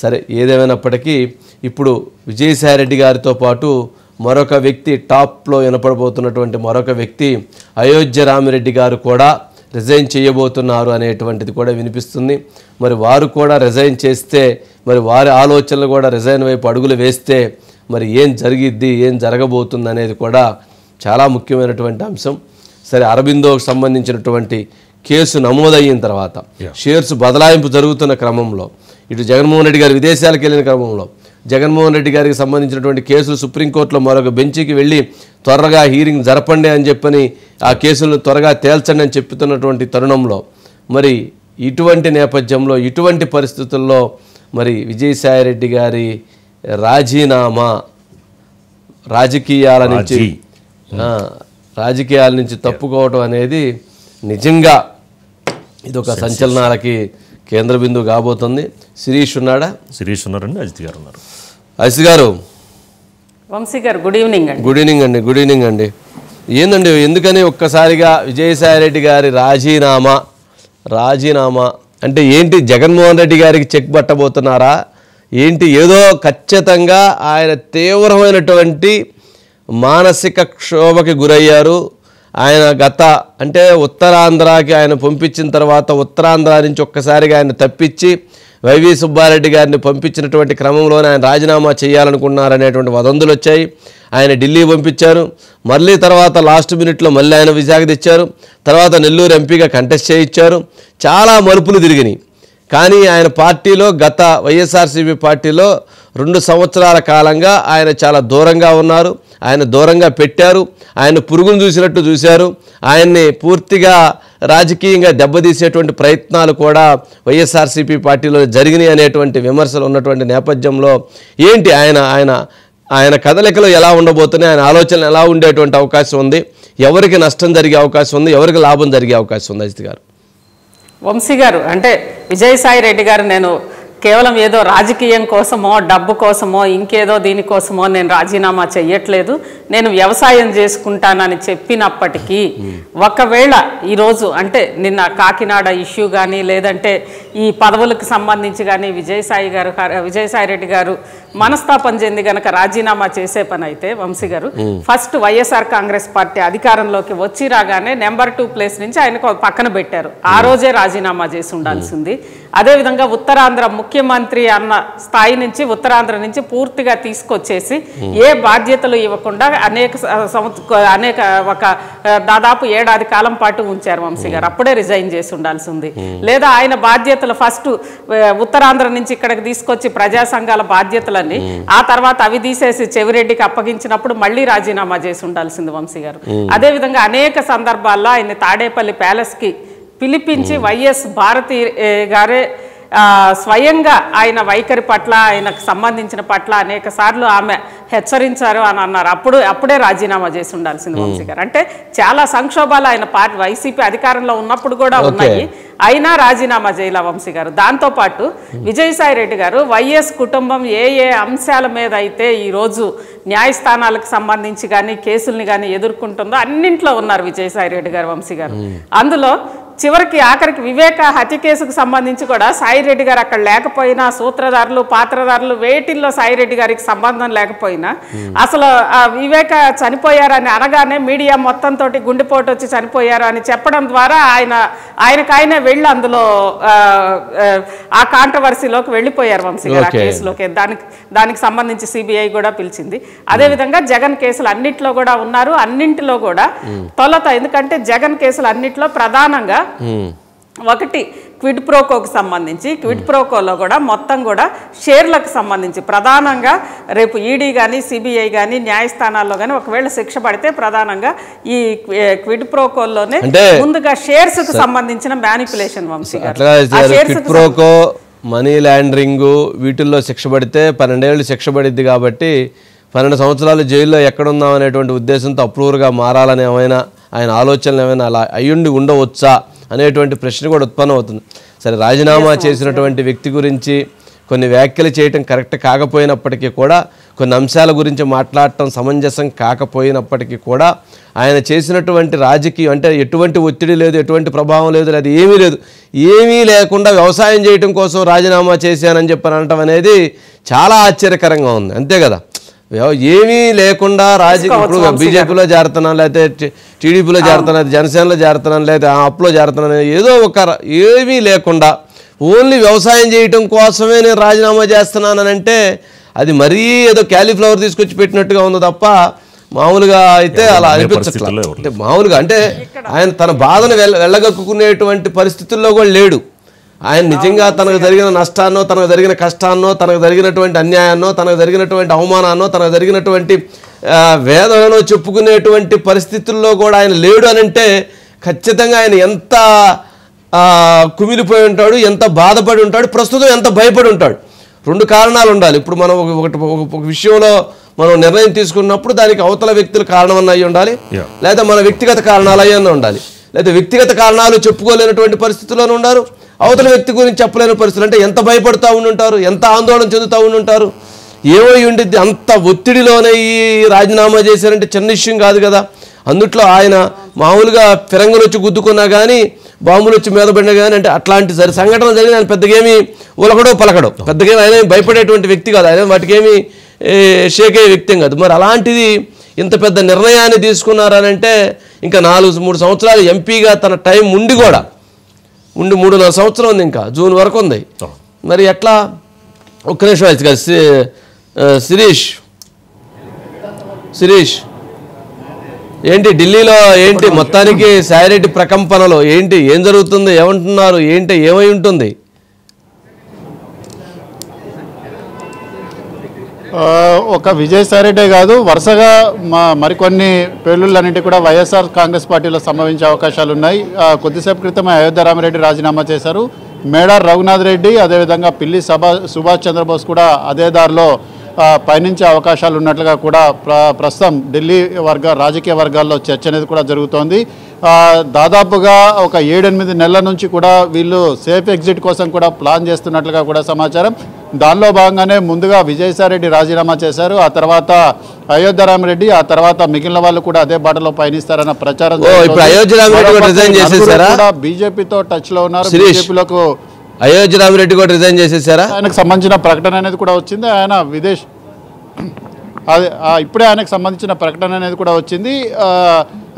సరే, ఏదేమైనప్పటికీ ఇప్పుడు విజయసాయిరెడ్డి గారితో పాటు మరొక వ్యక్తి, టాప్లో వినపడబోతున్నటువంటి మరొక వ్యక్తి అయోధ్య రామిరెడ్డి గారు కూడా రిజైన్ చేయబోతున్నారు అనేటువంటిది కూడా వినిపిస్తుంది. మరి వారు కూడా రిజైన్ చేస్తే, మరి వారి ఆలోచనలు కూడా రిజైన్ వైపు అడుగులు వేస్తే మరి ఏం జరిగిద్ది, ఏం జరగబోతుంది అనేది కూడా చాలా ముఖ్యమైనటువంటి అంశం. సరే, అరబిందోకు సంబంధించినటువంటి కేసు నమోదఅయిన తర్వాత షేర్స్ బదలాయింపు జరుగుతున్న క్రమంలో, ఇటు జగన్మోహన్ రెడ్డి గారు విదేశాలకు వెళ్ళిన క్రమంలో జగన్మోహన్ రెడ్డి గారికి సంబంధించినటువంటి కేసులు సుప్రీంకోర్టులో మరొక బెంచ్కి వెళ్ళి త్వరగా హీరింగ్ జరపండి అని చెప్పని ఆ కేసులను త్వరగా తేల్చండి అని చెప్తున్నటువంటి తరుణంలో మరి ఇటువంటి నేపథ్యంలో, ఇటువంటి పరిస్థితుల్లో మరి విజయసాయిరెడ్డి గారి రాజీనామా రాజకీయాల నుంచి తప్పుకోవడం అనేది నిజంగా ఇదొక సంచలనాలకి కేంద్ర బిందువు కాబోతుంది. శిరీష్ ఉన్నాడా? శిరీష్ ఉన్నారండి, అజిత్ గారు ఉన్నారు. అజిత్ గారు, వంశీ గారు, గుడ్ ఈవినింగ్ అండి. గుడ్ ఈవినింగ్ అండి. గుడ్ ఈవినింగ్ అండి. ఏందండి, ఎందుకని ఒక్కసారిగా విజయసాయిరెడ్డి గారి రాజీనామా అంటే ఏంటి? జగన్మోహన్ రెడ్డి గారికి చెక్ పట్టబోతున్నారా ఏంటి? ఏదో ఖచ్చితంగా ఆయన తీవ్రమైనటువంటి మానసిక క్షోభకి గురయ్యారు. ఆయన అంటే ఉత్తరాంధ్రకి ఆయన పంపించిన తర్వాత ఉత్తరాంధ్ర నుంచి ఒక్కసారిగా ఆయన తప్పించి వైవి సుబ్బారెడ్డి గారిని పంపించినటువంటి క్రమంలోనే ఆయన రాజీనామా చేయాలనుకున్నారనేటువంటి వదంతులు వచ్చాయి. ఆయన ఢిల్లీ పంపించారు. మళ్ళీ తర్వాత లాస్ట్ మినిట్లో మళ్ళీ ఆయన విశాఖ తెచ్చారు. తర్వాత నెల్లూరు ఎంపీగా కంటెస్ట్ చేయించారు. చాలా మలుపులు తిరిగినాయి. కానీ ఆయన పార్టీలో, గత వైఎస్ఆర్సీపీ పార్టీలో 2 సంవత్సరాల కాలంగా ఆయన చాలా దూరంగా ఉన్నారు. ఆయన దూరంగా పెట్టారు. ఆయన పురుగును చూసినట్టు చూశారు. ఆయన్ని పూర్తిగా రాజకీయంగా దెబ్బతీసేటువంటి ప్రయత్నాలు కూడా వైఎస్ఆర్సీపీ పార్టీలో జరిగినాయి అనేటువంటి విమర్శలు ఉన్నటువంటి నేపథ్యంలో ఏంటి ఆయన కదలికలు ఎలా ఉండబోతున్నాయి, ఆయన ఆలోచనలు ఎలా ఉండేటువంటి అవకాశం ఉంది, ఎవరికి నష్టం జరిగే అవకాశం ఉంది, ఎవరికి లాభం జరిగే అవకాశం ఉంది? అజిత్ గారు. వంశీ గారు, అంటే విజయసాయిరెడ్డి గారు నేను కేవలం ఏదో రాజకీయం కోసమో, డబ్బు కోసమో, ఇంకేదో దీనికోసమో నేను రాజీనామా చెయ్యట్లేదు, నేను వ్యవసాయం చేసుకుంటానని చెప్పినప్పటికీ ఒకవేళ ఈరోజు నిన్న కాకినాడ ఇష్యూ కానీ, లేదంటే ఈ పదవులకు సంబంధించి కానీ విజయసాయిరెడ్డి గారు మనస్తాపం చెంది గనక రాజీనామా చేసే పని అయితే, వంశీ గారు, ఫస్ట్ వైఎస్ఆర్ కాంగ్రెస్ పార్టీ అధికారంలోకి వచ్చి రాగానే నెంబర్ 2 ప్లేస్ నుంచి ఆయనకు పక్కన పెట్టారు. ఆ రోజే రాజీనామా చేసి ఉండాల్సింది. అదేవిధంగా ఉత్తరాంధ్ర ముఖ్యమంత్రి అన్న స్థాయి నుంచి, ఉత్తరాంధ్ర నుంచి పూర్తిగా తీసుకొచ్చేసి ఏ బాధ్యతలు ఇవ్వకుండా దాదాపు 7 ఏడాది కాలం పాటు ఉంచారు వంశీ గారు. అప్పుడే రిజైన్ చేసి ఉండాల్సింది. లేదా ఆయన బాధ్యతలు ఫస్ట్ ఉత్తరాంధ్ర నుంచి ఇక్కడికి తీసుకొచ్చి ప్రజా సంఘాల బాధ్యతలన్నీ ఆ తర్వాత అవి తీసేసి చెవిరెడ్డికి అప్పగించినప్పుడు మళ్ళీ రాజీనామా చేసి ఉండాల్సింది వంశీ గారు. అదేవిధంగా అనేక సందర్భాల్లో ఆయన తాడేపల్లి ప్యాలెస్ కి పిలిపించి వైఎస్ భారతి గారే స్వయంగా ఆయన వైఖరి పట్ల, ఆయనకు సంబంధించిన పట్ల అనేక సార్లు ఆమె హెచ్చరించారు అని అన్నారు. అప్పుడే రాజీనామా చేసి ఉండాల్సింది వంశీ గారు. అంటే చాలా సంక్షోభాలు ఆయన పార్టీ వైసీపీ అధికారంలో ఉన్నప్పుడు కూడా ఉన్నాయి, అయినా రాజీనామా చేయాల వంశీ గారు. దాంతోపాటు విజయసాయిరెడ్డి గారు వైఎస్ కుటుంబం ఏ అంశాల మీద అయితే ఈరోజు న్యాయస్థానాలకు సంబంధించి కానీ, కేసుల్ని కానీ ఎదుర్కొంటుందో అన్నింట్లో ఉన్నారు విజయసాయిరెడ్డి గారు, వంశీ గారు. అందులో చివరికి ఆఖరికి వివేక హత్య కేసుకు సంబంధించి కూడా సాయిరెడ్డి గారు అక్కడ లేకపోయినా, సూత్రధారులు, పాత్రధారులు వేటిల్లో సాయిరెడ్డి గారికి సంబంధం లేకపోయినా, అసలు వివేక చనిపోయారని అనగానే మీడియా మొత్తంతో గుండెపోటు వచ్చి చనిపోయారు అని చెప్పడం ద్వారా ఆయనకాయనే వెళ్ళి అందులో ఆ కాంట్రవర్సీలోకి వెళ్ళిపోయారు వంశీ గారు. ఆ కేసులోకి దానికి సంబంధించి సిబిఐ కూడా పిలిచింది. అదేవిధంగా జగన్ కేసులు అన్నిట్లో కూడా ఉన్నారు. అన్నింటిలో కూడా తొలత, ఎందుకంటే జగన్ కేసులు అన్నింటిలో ప్రధానంగా ఒకటి క్విడ్ ప్రోకోకు సంబంధించి, క్విడ్ ప్రోకోలో కూడా మొత్తం కూడా షేర్లకు సంబంధించి ప్రధానంగా రేపు ఈడీ కానీ, సిబిఐ కానీ, న్యాయస్థానాల్లో కానీ ఒకవేళ శిక్ష పడితే ప్రధానంగా ఈ క్విడ్ ప్రోకోల్లోనే ముందుగా షేర్స్ కు సంబంధించిన మ్యానిపులేషన్ వంశీ గారు, మనీ లాండరింగ్ వీటిల్లో శిక్ష పడితే 12 ఏళ్ళు శిక్ష పడిద్ది. కాబట్టి 12 సంవత్సరాలు జైల్లో ఎక్కడున్నాం అనేటువంటి ఉద్దేశంతో అప్రూవర్గా మారాలని ఏమైనా ఆయన ఆలోచనలు ఏమైనా అలా అయ్యుండి ఉండవచ్చా అనేటువంటి ప్రశ్న కూడా ఉత్పన్నం అవుతుంది. సరే, రాజీనామా చేసినటువంటి వ్యక్తి గురించి కొన్ని వ్యాఖ్యలు చేయటం కరెక్ట్ కాకపోయినప్పటికీ కూడా, కొన్ని అంశాల గురించి మాట్లాడటం సమంజసం కాకపోయినప్పటికీ కూడా ఆయన చేసినటువంటి రాజకీయం అంటే ఎటువంటి ఒత్తిడి లేదు, ఎటువంటి ప్రభావం లేదు, లేదా ఏమీ లేకుండా వ్యవసాయం చేయటం కోసం రాజీనామా చేశానని చెప్పని అనటం అనేది చాలా ఆశ్చర్యకరంగా ఉంది. అంతే కదా, ఏమీ లేకుండా ఇప్పుడు బీజేపీలో చేరుతున్నాను, లేకపోతే టీడీపీలో చేరుతున్నాను, జనసేనలో చేరుతున్నాను, లేదా అప్లో చేరుతున్నాను, ఏదో ఒక ఏమీ లేకుండా ఓన్లీ వ్యవసాయం చేయటం కోసమే నేను రాజీనామా చేస్తున్నానంటే అది మరీ ఏదో క్యాలీఫ్లవర్ తీసుకొచ్చి పెట్టినట్టుగా ఉంది తప్ప మామూలుగా అయితే అలా అనిపించట్లేదు. అంటే మామూలుగా అంటే ఆయన తన బాధను వెళ్ళగక్కుకునేటువంటి పరిస్థితుల్లో కూడా లేడు. ఆయన నిజంగా తనకు జరిగిన నష్టాన్నో, తనకు జరిగిన కష్టాన్నో, తనకు జరిగినటువంటి అన్యాయాన్నో, తనకు జరిగినటువంటి అవమానాన్నో, తనకు జరిగినటువంటి వేదనలో చెప్పుకునేటువంటి పరిస్థితుల్లో కూడా ఆయన లేడు అని అంటే ఖచ్చితంగా ఆయన ఎంత కుమిలిపోయి ఉంటాడు, ఎంత బాధపడి ఉంటాడు, ప్రస్తుతం ఎంత భయపడి ఉంటాడు. రెండు కారణాలు ఉండాలి. ఇప్పుడు మనం ఒక విషయంలో మనం నిర్ణయం తీసుకున్నప్పుడు దానికి అవతల వ్యక్తుల కారణం అయ్యి ఉండాలి, లేదా మన వ్యక్తిగత కారణాలు అయ్యన్న ఉండాలి. లేదా వ్యక్తిగత కారణాలు చెప్పుకోలేనటువంటి పరిస్థితుల్లోనే ఉన్నారు, అవతల వ్యక్తి గురించి చెప్పలేని పరిస్థితులు. అంటే ఎంత భయపడుతూ ఉండుంటారు, ఎంత ఆందోళన చెందుతూ ఉండుంటారు, ఏమై ఉండిద్ది. అంత ఒత్తిడిలోనే ఈ రాజీనామా చేశారంటే చిన్న విషయం కాదు కదా. అందుట్లో ఆయన మామూలుగా ఫిరంగులు వచ్చి గుద్దుకున్నా కానీ, బాంబులు వచ్చి మీద పడినా కానీ, అంటే అట్లాంటి సంఘటన జరిగిన ఆయన పెద్దగేమి ఉలకడో పలకడో, పెద్దగేమి ఆయన భయపడేటువంటి వ్యక్తి కాదు, ఆయన వాటికేమి షేక్ అయ్యే వ్యక్తి కాదు. మరి అలాంటిది ఇంత పెద్ద నిర్ణయాన్ని తీసుకున్నారనంటే ఇంకా 3 సంవత్సరాలు ఎంపీగా తన టైం ఉండి కూడా 3.5 సంవత్సరం ఉంది, ఇంకా జూన్ వరకు ఉంది. మరి ఎట్లా? ఒక్క నిమిషం అయితే కదా శిరీష్ ఏంటి ఢిల్లీలో ఏంటి మొత్తానికి సాయిరెడ్డి ప్రకంపనలో ఏంటి, ఏం జరుగుతుంది, ఏమంటున్నారు, ఏమై ఉంటుంది? ఒక విజయసాయిరెడ్డే కాదు, వరుసగా మరికొన్ని పేలుళ్ళన్నింటి కూడా వైఎస్ఆర్ కాంగ్రెస్ పార్టీలో సంభవించే అవకాశాలు ఉన్నాయి. కొద్దిసేపు క్రితం అయోధ్య రామిరెడ్డి రాజీనామా చేశారు. మేడార్ రఘునాథ్ రెడ్డి, అదేవిధంగా పిల్లి సుభాష్ చంద్రబోస్ కూడా అదే దారిలో పయనించే అవకాశాలు ఉన్నట్లుగా కూడా ప్రస్తుతం ఢిల్లీ రాజకీయ వర్గాల్లో చర్చ అనేది కూడా జరుగుతోంది. దాదాపుగా ఒక 7-8 నెలల నుంచి కూడా వీళ్ళు సేఫ్ ఎగ్జిట్ కోసం కూడా ప్లాన్ చేస్తున్నట్లుగా కూడా సమాచారం. దానిలో భాగంగానే ముందుగా విజయసాయిరెడ్డి రాజీనామా చేశారు, ఆ తర్వాత అయోధ్య రామిరెడ్డి, ఆ తర్వాత మిగిలిన వాళ్ళు కూడా అదే బాటలో పయనిస్తారన్న ప్రచారం. బీజేపీతో టచ్ లో ఉన్నారు. బీజేపీలోకి అయోధ్య రామిరెడ్డి కూడా రిజైన్ చేసేసారా? ఆయనకు సంబంధించిన ప్రకటన అనేది కూడా వచ్చింది. ఆయన ఇప్పుడే ఆయనకు సంబంధించిన ప్రకటన అనేది కూడా వచ్చింది.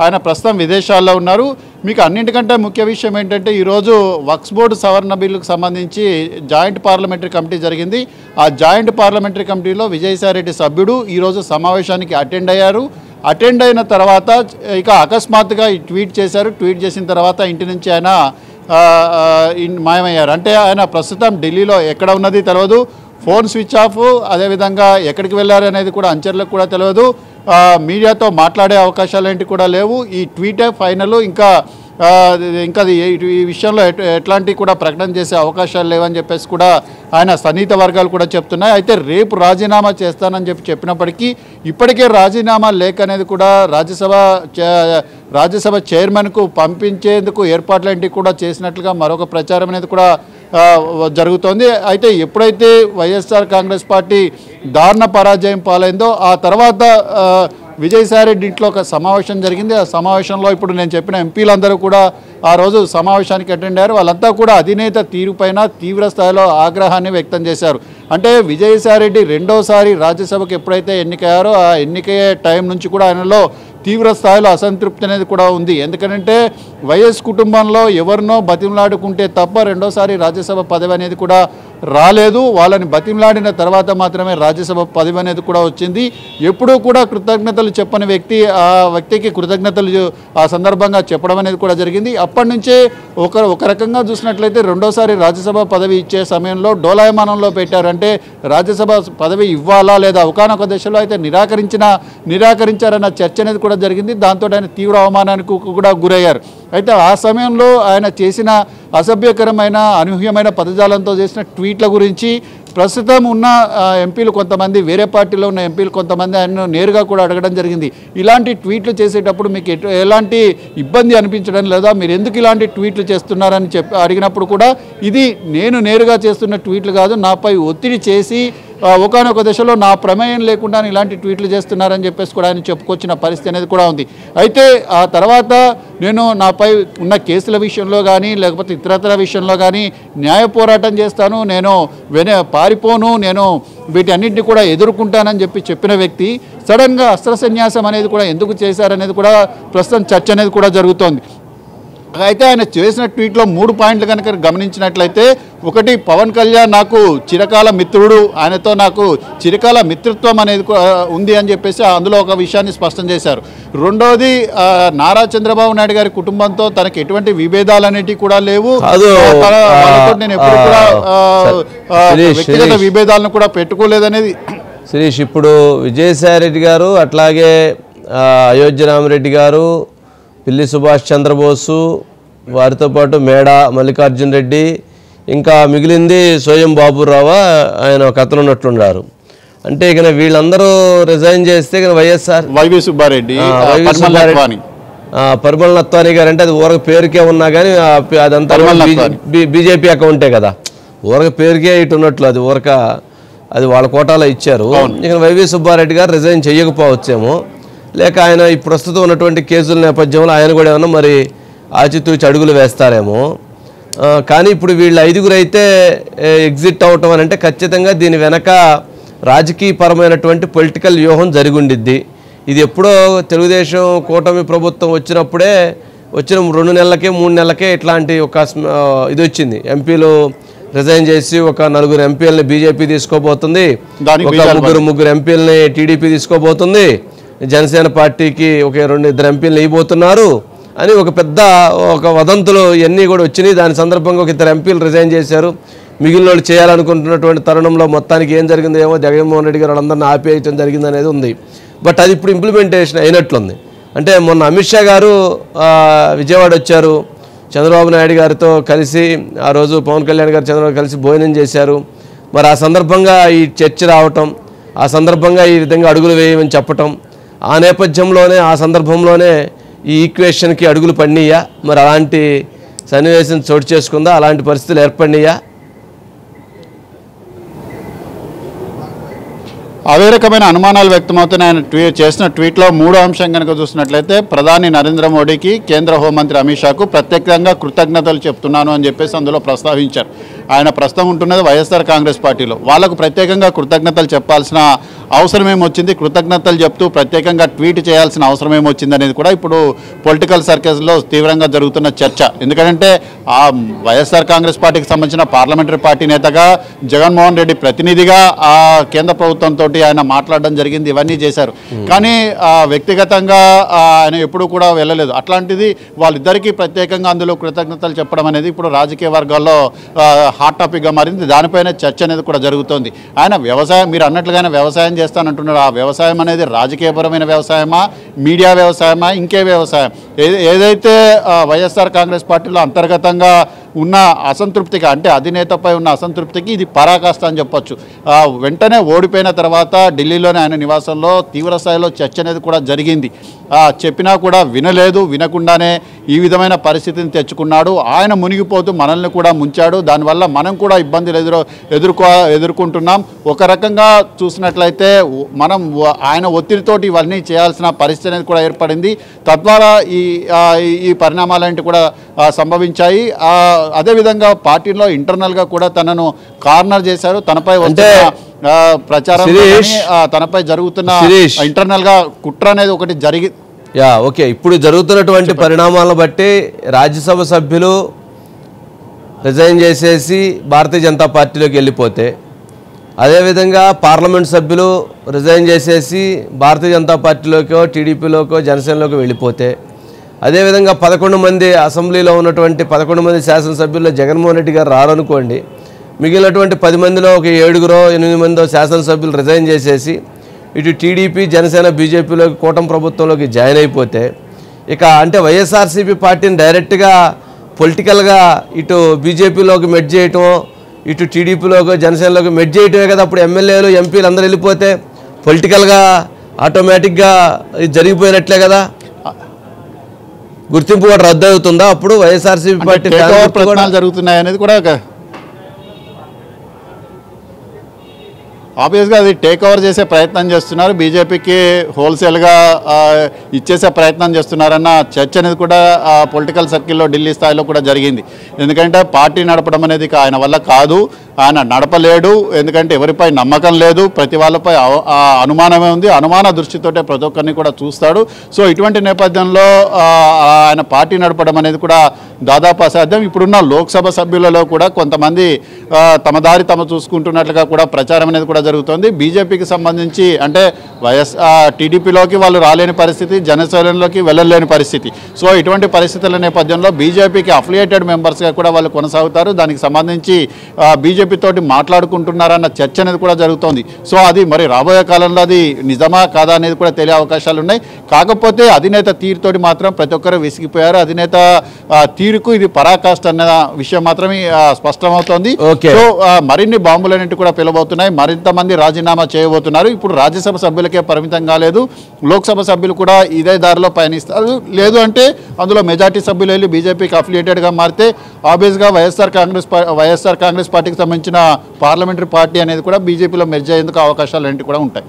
ఆయన ప్రస్తుతం విదేశాల్లో ఉన్నారు. మీకు అన్నింటికంటే ముఖ్య విషయం ఏంటంటే ఈరోజు వక్ఫ్ బోర్డు సవరణ బిల్లుకు సంబంధించి జాయింట్ పార్లమెంటరీ కమిటీ జరిగింది. ఆ జాయింట్ పార్లమెంటరీ కమిటీలో విజయసాయిరెడ్డి సభ్యుడు ఈరోజు సమావేశానికి అటెండ్ అయ్యారు. అటెండ్ అయిన తర్వాత ఇక అకస్మాత్తుగా ట్వీట్ చేశారు. ట్వీట్ చేసిన తర్వాత ఇంటి నుంచి ఆయన మాయమయ్యారు. అంటే ఆయన ప్రస్తుతం ఢిల్లీలో ఎక్కడ ఉన్నది తెలియదు, ఫోన్ స్విచ్ ఆఫ్, అదేవిధంగా ఎక్కడికి వెళ్ళారు అనేది కూడా అంచర్లకు కూడా తెలియదు, మీడియాతో మాట్లాడే అవకాశాలు ఏంటి కూడా లేవు. ఈ ట్వీటే ఫైనల్. ఇంకా ఈ విషయంలో ఎట్లాంటి కూడా ప్రకటన చేసే అవకాశాలు లేవని చెప్పేసి కూడా ఆయన సన్నిహిత వర్గాలు కూడా చెప్తున్నాయి. అయితే రేపు రాజీనామా చేస్తానని చెప్పినప్పటికీ ఇప్పటికే రాజీనామా లేఖ అనేది కూడా రాజ్యసభ చైర్మన్కు పంపించేందుకు ఏర్పాట్లేంటి కూడా చేసినట్లుగా మరొక ప్రచారం అనేది కూడా జరుగుతోంది. అయితే ఎప్పుడైతే వైఎస్ఆర్ కాంగ్రెస్ పార్టీ దారుణ పరాజయం పాలైందో ఆ తర్వాత విజయసాయిరెడ్డి ఇంట్లో ఒక సమావేశం జరిగింది. ఆ సమావేశంలో ఇప్పుడు నేను చెప్పిన ఎంపీలందరూ కూడా ఆ రోజు సమావేశానికి అటెండ్ అయ్యారు. వాళ్ళంతా కూడా అధినేత తీరుపైన తీవ్ర స్థాయిలో ఆగ్రహాన్ని వ్యక్తం చేశారు. అంటే విజయసాయిరెడ్డి రెండోసారి రాజ్యసభకు ఎప్పుడైతే ఎన్నికయ్యారో ఆ ఎన్నికయ్యే టైం నుంచి కూడా ఆయనలో తీవ్ర స్థాయిలో అసంతృప్తి అనేది కూడా ఉంది. ఎందుకంటే వైఎస్ కుటుంబంలో ఎవరినో బతిమలాడుకుంటే తప్ప రెండోసారి రాజ్యసభ పదవి అనేది కూడా రాలేదు. వాళ్ళని బతిమలాడిన తర్వాత మాత్రమే రాజ్యసభ పదవి అనేది కూడా వచ్చింది. ఎప్పుడూ కూడా కృతజ్ఞతలు చెప్పని వ్యక్తి ఆ వ్యక్తికి కృతజ్ఞతలు ఆ సందర్భంగా చెప్పడం అనేది కూడా జరిగింది. అప్పటి నుంచే ఒక రకంగా చూసినట్లయితే రెండోసారి రాజ్యసభ పదవి ఇచ్చే సమయంలో డోలాయమానంలో పెట్టారు. అంటే రాజ్యసభ పదవి ఇవ్వాలా లేదా, ఒకానొక దశలో అయితే నిరాకరించారన్న చర్చ అనేది కూడా జరిగింది. దాంతో ఆయన తీవ్ర అవమానానికి కూడా గురయ్యారు. అయితే ఆ సమయంలో ఆయన చేసిన అసభ్యకరమైన అనూహ్యమైన పదజాలంతో చేసిన ట్వీట్ల గురించి ప్రస్తుతం ఉన్న ఎంపీలు కొంతమంది, వేరే పార్టీలో ఉన్న ఎంపీలు కొంతమంది ఆయన నేరుగా కూడా అడగడం జరిగింది. ఇలాంటి ట్వీట్లు చేసేటప్పుడు మీకు ఎలాంటి ఇబ్బంది అనిపించడం లేదా, మీరు ఎందుకు ఇలాంటి ట్వీట్లు చేస్తున్నారని అడిగినప్పుడు కూడా ఇది నేను నేరుగా చేస్తున్న ట్వీట్లు కాదు, నాపై ఒత్తిడి చేసి ఒకానొక దశలో నా ప్రమేయం లేకుండా ఇలాంటి ట్వీట్లు చేస్తున్నారని చెప్పేసి కూడా ఆయన చెప్పుకొచ్చిన పరిస్థితి అనేది కూడా ఉంది. అయితే ఆ తర్వాత నేను నాపై ఉన్న కేసుల విషయంలో కానీ లేకపోతే ఇతరతర విషయంలో కానీ న్యాయ పోరాటం చేస్తాను, నేను పారిపోను, నేను వీటన్నింటినీ కూడా ఎదుర్కొంటానని చెప్పిన వ్యక్తి సడన్గా అస్త్ర సన్యాసం అనేది కూడా ఎందుకు చేశారనేది కూడా ప్రస్తుతం చర్చ అనేది కూడా జరుగుతోంది. అయితే ఆయన చేసిన ట్వీట్లో 3 పాయింట్లు కనుక గమనించినట్లయితే, ఒకటి, పవన్ కళ్యాణ్ నాకు చిరకాల మిత్రుడు, ఆయనతో నాకు చిరకాల మిత్రత్వం అనేది ఉంది అని చెప్పేసి అందులో ఒక విషయాన్ని స్పష్టం చేశారు. రెండోది, నారా చంద్రబాబు నాయుడు గారి కుటుంబంతో తనకి ఎటువంటి విభేదాలు అనేటివి కూడా లేవు, నేను ఎప్పుడు కూడా వ్యక్తిగత విభేదాలను కూడా పెట్టుకోలేదనేది. శిరీష్, ఇప్పుడు విజయసాయిరెడ్డి గారు, అట్లాగే అయోధ్య రామిరెడ్డి గారు, పిల్లి సుభాష్ చంద్రబోసు, వారితో పాటు మేడ మల్లికార్జున రెడ్డి, ఇంకా మిగిలింది స్వయం బాబురావు, ఆయన ఒక అతను ఉన్నట్లున్నారు. అంటే ఇక వీళ్ళందరూ రిజైన్ చేస్తే వైఎస్ఆర్ వైవి సుబ్బారెడ్డి, పరిమళ నత్వాని గారు, అంటే అది ఊరక పేరుకే ఉన్నా కానీ అదంతా బీజేపీ అకౌంటే కదా, ఊరక పేరుకే ఇటు ఉన్నట్లు, అది ఊరక అది వాళ్ళ కోటాలో ఇచ్చారు. ఇక వైవి సుబ్బారెడ్డి గారు రిజైన్ చేయకపోవచ్చేమో, లేక ఆయన ఈ ప్రస్తుతం ఉన్నటువంటి కేసుల నేపథ్యంలో ఆయన కూడా ఏమన్నా మరి ఆచితూచి అడుగులు వేస్తారేమో. కానీ ఇప్పుడు వీళ్ళు 5గురు అయితే ఎగ్జిట్ అవటం అని అంటే ఖచ్చితంగా దీని వెనక రాజకీయపరమైనటువంటి పొలిటికల్ వ్యూహం జరిగుండిద్ది. ఇది ఎప్పుడో తెలుగుదేశం కూటమి ప్రభుత్వం వచ్చినప్పుడే, వచ్చిన 2 నెలలకే 3 నెలలకే ఇట్లాంటి ఒక ఇది వచ్చింది. ఎంపీలు రిజైన్ చేసి ఒక 4 ఎంపీలని బీజేపీ తీసుకోబోతుంది, ఒక ముగ్గురు ఎంపీలని టీడీపీ తీసుకోబోతుంది, జనసేన పార్టీకి ఒక 2-2 ఎంపీలు వేయబోతున్నారు అని ఒక పెద్ద వదంతులు ఇవన్నీ కూడా వచ్చినాయి. దాని సందర్భంగా ఒక 2 ఎంపీలు రిజైన్ చేశారు. మిగిలిన వాళ్ళు చేయాలనుకుంటున్నటువంటి తరుణంలో మొత్తానికి ఏం జరిగిందో ఏమో, జగన్మోహన్ రెడ్డి గారు వాళ్ళందరినీ ఆపేయటం జరిగింది అనేది ఉంది. బట్ అది ఇప్పుడు ఇంప్లిమెంటేషన్ అయినట్లుంది. అంటే మొన్న అమిత్ షా గారు విజయవాడ వచ్చారు, చంద్రబాబు నాయుడు గారితో కలిసి ఆ రోజు పవన్ కళ్యాణ్ గారు చంద్రబాబు కలిసి భోజనం చేశారు. మరి ఆ సందర్భంగా ఈ చర్చ రావటం, ఆ సందర్భంగా ఈ విధంగా అడుగులు వేయమని చెప్పటం, ఆ నేపథ్యంలోనే ఆ సందర్భంలోనే ఈ ఈక్వేషన్కి అడుగులు పడినాయా, మరి అలాంటి సన్నివేశం చోటు చేసుకుందా, అలాంటి పరిస్థితులు ఏర్పడినాయా? అదే రకమైన అనుమానాలు వ్యక్తమవుతున్నాయి. ఆయన చేసిన ట్వీట్లో 3వ అంశం కనుక చూసినట్లయితే, ప్రధాని నరేంద్ర మోడీకి, కేంద్ర హోంమంత్రి అమిత్ షాకు ప్రత్యేకంగా కృతజ్ఞతలు చెప్తున్నాను అని చెప్పేసి అందులో ప్రస్తావించారు. ఆయన ప్రస్తుతం ఉంటున్నది వైఎస్ఆర్ కాంగ్రెస్ పార్టీలో, వాళ్లకు ప్రత్యేకంగా కృతజ్ఞతలు చెప్పాల్సిన అవసరం ఏమొచ్చింది, కృతజ్ఞతలు చెప్తూ ప్రత్యేకంగా ట్వీట్ చేయాల్సిన అవసరం ఏమొచ్చింది అనేది కూడా ఇప్పుడు పొలిటికల్ సర్కిల్స్లో తీవ్రంగా జరుగుతున్న చర్చ. ఎందుకంటే ఆ వైఎస్ఆర్ కాంగ్రెస్ పార్టీకి సంబంధించిన పార్లమెంటరీ పార్టీ నేతగా జగన్మోహన్ రెడ్డి ప్రతినిధిగా ఆ కేంద్ర ప్రభుత్వంతో ఆయన మాట్లాడడం జరిగింది, ఇవన్నీ చేశారు. కానీ వ్యక్తిగతంగా ఆయన ఎప్పుడూ కూడా వెళ్ళలేదు. అట్లాంటిది వాళ్ళిద్దరికీ ప్రత్యేకంగా అందులో కృతజ్ఞతలు చెప్పడం అనేది ఇప్పుడు రాజకీయ వర్గాల్లో హాట్ టాపిక్గా మారింది. దానిపైన చర్చ అనేది కూడా జరుగుతోంది. ఆయన వ్యవసాయం, మీరు అన్నట్లుగానే వ్యవసాయం చేస్తానంటున్నారు. ఆ వ్యవసాయం అనేది రాజకీయపరమైన వ్యవసాయమా, మీడియా వ్యవసాయమా, ఇంకే వ్యవసాయం? ఏదైతే వైఎస్ఆర్ కాంగ్రెస్ పార్టీలో అంతర్గతంగా ఉన్న అసంతృప్తికి, అంటే అధినేతపై ఉన్న అసంతృప్తికి ఇది పరాకాష్ట అని చెప్పొచ్చు. వెంటనే ఓడిపోయిన తర్వాత ఢిల్లీలోని ఆయన నివాసంలో తీవ్ర స్థాయిలో చర్చ అనేది కూడా జరిగింది. చెప్పినా కూడా వినలేదు, వినకుండానే ఈ విధమైన పరిస్థితిని తెచ్చుకున్నాడు. ఆయన మునిగిపోతూ మనల్ని కూడా ముంచాడు. దానివల్ల మనం కూడా ఇబ్బందులు ఎదుర్కొంటున్నాం. ఒక రకంగా చూసినట్లయితే మనం ఆయన ఒత్తిడితోటి ఇవన్నీ చేయాల్సిన పరిస్థితి అనేది కూడా ఏర్పడింది. తద్వారా ఈ పరిణామాలంటి కూడా సంభవించాయి. అదేవిధంగా పార్టీలో ఇంటర్నల్గా కూడా తనను కార్నర్ చేశారు. తనపై ప్రచారం, తనపై జరుగుతున్న ఇంటర్నల్ గా కుట్ర అనేది ఒకటి జరిగి ఓకే. ఇప్పుడు జరుగుతున్నటువంటి పరిణామాలను బట్టి రాజ్యసభ సభ్యులు రిజైన్ చేసేసి భారతీయ జనతా పార్టీలోకి వెళ్ళిపోతే, అదేవిధంగా పార్లమెంట్ సభ్యులు రిజైన్ చేసేసి భారతీయ జనతా పార్టీలోకో టీడీపీలోకో జనసేనలోకి వెళ్ళిపోతే, అదేవిధంగా 11 మంది అసెంబ్లీలో ఉన్నటువంటి 11 మంది శాసనసభ్యుల్లో జగన్మోహన్ రెడ్డి గారు రారనుకోండి, మిగిలినటువంటి 10 మందిలో ఒక 7-8 మందో శాసనసభ్యులు రిజైన్ చేసేసి ఇటు టీడీపీ, జనసేన, బీజేపీలోకి కూటమి ప్రభుత్వంలోకి జాయిన్ అయిపోతే, ఇక అంటే వైఎస్ఆర్సీపీ పార్టీని డైరెక్ట్గా పొలిటికల్గా ఇటు బీజేపీలోకి మెర్జ్ చేయటం, ఇటు టీడీపీలోకి జనసేనలోకి మెర్జ్ చేయటమే కదా. అప్పుడు ఎమ్మెల్యేలు ఎంపీలు అందరూ వెళ్ళిపోతే పొలిటికల్గా ఆటోమేటిక్గా ఇది జరిగిపోయినట్లే కదా. గుర్తింపు కూడా రద్దు అవుతుందా అప్పుడు వైఎస్ఆర్సీపీ పార్టీ ప్రయత్నాలు జరుగుతున్నాయి అనేది కూడా ఆబ్వియస్గా అది టేక్ ఓవర్ చేసే ప్రయత్నం చేస్తున్నారు. బీజేపీకి హోల్సేల్గా ఇచ్చేసే ప్రయత్నం చేస్తున్నారన్న చర్చ అనేది కూడా పొలిటికల్ సర్కిల్లో ఢిల్లీ స్థాయిలో కూడా జరిగింది. ఎందుకంటే పార్టీ నడపడం అనేది ఆయన వల్ల కాదు, ఆయన నడపలేడు. ఎందుకంటే ఎవరిపై నమ్మకం లేదు, ప్రతి వాళ్ళపై అనుమానమే ఉంది. అనుమాన దృష్టితోటే ప్రతి ఒక్కరిని కూడా చూస్తాడు. సో ఇటువంటి నేపథ్యంలో ఆయన పార్టీ నడపడం అనేది కూడా దాదాపు అసాధ్యం. ఇప్పుడున్న లోక్సభ సభ్యులలో కూడా కొంతమంది తమ దారి తమ చూసుకుంటున్నట్లుగా కూడా ప్రచారం అనేది కూడా జరుగుతోంది. బీజేపీకి సంబంధించి అంటే టీడీపీలోకి వాళ్ళు రాలేని పరిస్థితి, జనసేనలోకి వెళ్ళలేని పరిస్థితి. సో ఇటువంటి పరిస్థితుల నేపథ్యంలో బీజేపీకి అఫిలియేటెడ్ మెంబర్స్గా కూడా వాళ్ళు కొనసాగుతారు. దానికి సంబంధించి బీజేపీ తోటి మాట్లాడుకుంటున్నారన్న చర్చ అనేది కూడా జరుగుతోంది. సో అది మరి రాబోయే కాలంలో అది నిజమా కాదా అనేది కూడా తెలియ అవకాశాలు ఉన్నాయి. కాకపోతే అధినేత తీరుతోటి మాత్రం ప్రతి ఒక్కరు విసిగిపోయారు. అధినేత తీరుకు ఇది పరాకాష్ట అన్న విషయం మాత్రమే స్పష్టమవుతోంది. సో మరిన్ని బాంబులన్నింటి కూడా పిలవబోతున్నాయి, మరింత మంది రాజీనామా చేయబోతున్నారు. ఇప్పుడు రాజ్యసభ సభ్యులకే పరిమితం కాలేదు, లోక్సభ సభ్యులు కూడా ఇదే దారిలో పయనిస్తారు. లేదు అంటే అందులో మెజార్టీ సభ్యులు వెళ్ళి బీజేపీకి అఫిలియేటెడ్గా మారితే ఆబ్వియస్గా వైఎస్ఆర్ కాంగ్రెస్ పార్టీకి సంబంధించిన పార్లమెంటరీ పార్టీ అనేది కూడా బీజేపీలో మెర్జ్ అయ్యేందుకు అవకాశాలు ఏంటి కూడా ఉంటాయి.